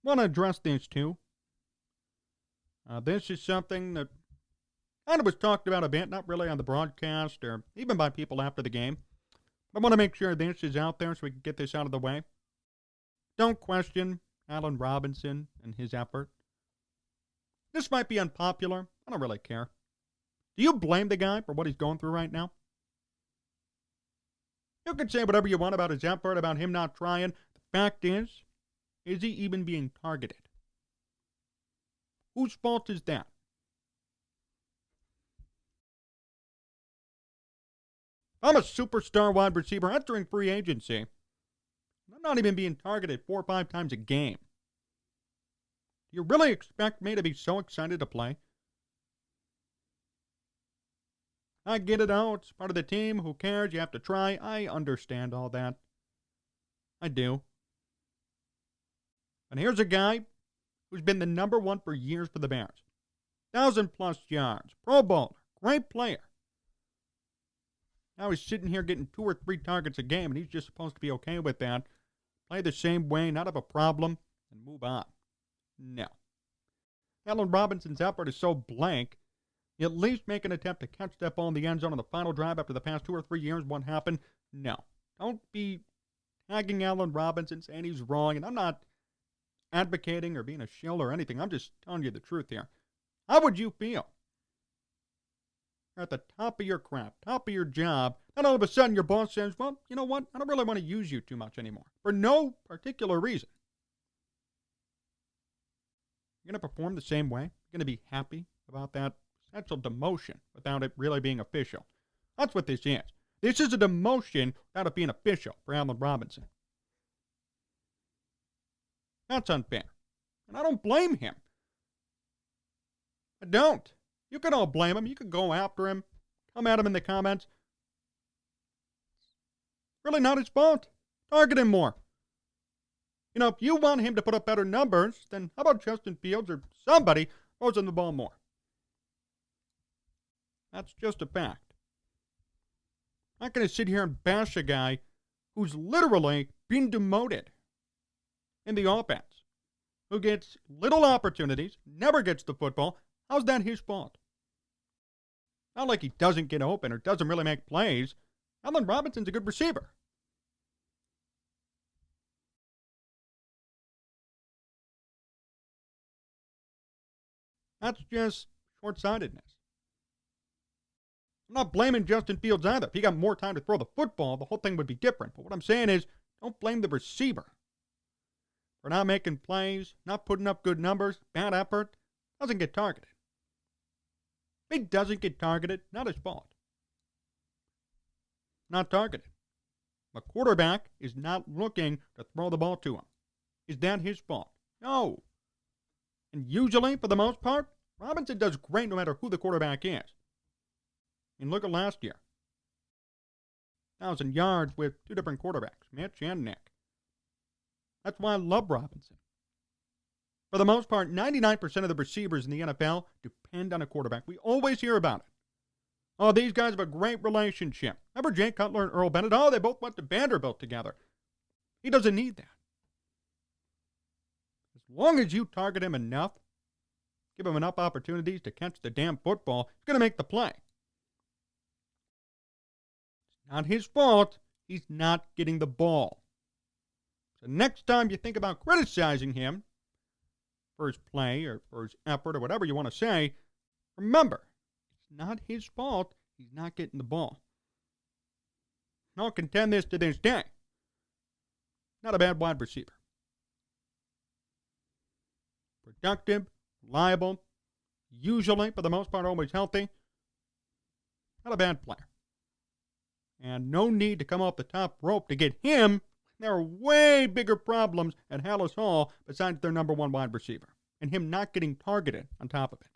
want to address this too. This is something that kind of was talked about a bit, not really on the broadcast or even by people after the game. But I want to make sure this is out there so we can get this out of the way. Don't question Allen Robinson and his effort. This might be unpopular. I don't really care. Do you blame the guy for what he's going through right now? You can say whatever you want about his effort, about him not trying. The fact is he even being targeted? Whose fault is that? I'm a superstar wide receiver entering free agency. I'm not even being targeted 4 or 5 times a game. Do you really expect me to be so excited to play? I get it out. It's part of the team. Who cares? You have to try. I understand all that. I do. And here's a guy who's been the number one for years for the Bears. 1,000+ yards. Pro Bowler. Great player. Now he's sitting here getting 2 or 3 targets a game, and he's just supposed to be okay with that. Play the same way, not have a problem, and move on. No. Allen Robinson's effort is so blank, you at least make an attempt to catch that ball in the end zone on the final drive after the past 2 or 3 years. What happened? No. Don't be tagging Allen Robinson, saying he's wrong, and I'm not advocating or being a shill or anything. I'm just telling you the truth here. How would you feel? You're at the top of your craft, top of your job, and all of a sudden your boss says, well, you know what? I don't really want to use you too much anymore. For no particular reason. You're going to perform the same way? You're going to be happy about that potential demotion without it really being official. That's what this is. This is a demotion without it being official for Allen Robinson. That's unfair. And I don't blame him. I don't. You can all blame him. You can go after him. Come at him in the comments. Really not his fault. Target him more. You know, if you want him to put up better numbers, then how about Justin Fields or somebody throws him the ball more? That's just a fact. I'm not going to sit here and bash a guy who's literally been demoted in the offense, who gets little opportunities, never gets the football. How's that his fault? Not like he doesn't get open or doesn't really make plays. Allen Robinson's a good receiver. That's just short-sightedness. I'm not blaming Justin Fields either. If he got more time to throw the football, the whole thing would be different. But what I'm saying is, don't blame the receiver for not making plays, not putting up good numbers, bad effort, doesn't get targeted. If he doesn't get targeted, not his fault. Not targeted. The quarterback is not looking to throw the ball to him. Is that his fault? No. And usually, for the most part, Robinson does great no matter who the quarterback is. And look at last year. 1,000 yards with 2 different quarterbacks, Mitch and Nick. That's why I love Robinson. For the most part, 99% of the receivers in the NFL depend on a quarterback. We always hear about it. Oh, these guys have a great relationship. Remember Jay Cutler and Earl Bennett? Oh, they both went to Vanderbilt together. He doesn't need that. As long as you target him enough, give him enough opportunities to catch the damn football, he's going to make the play. It's not his fault. He's not getting the ball. So next time you think about criticizing him for his play or for his effort or whatever you want to say, remember, it's not his fault he's not getting the ball. And I'll contend this to this day. Not a bad wide receiver. Productive, reliable, usually, for the most part, always healthy. Not a bad player. And no need to come off the top rope to get him. There are way bigger problems at Hallis Hall besides their number 1 wide receiver. And him not getting targeted on top of it.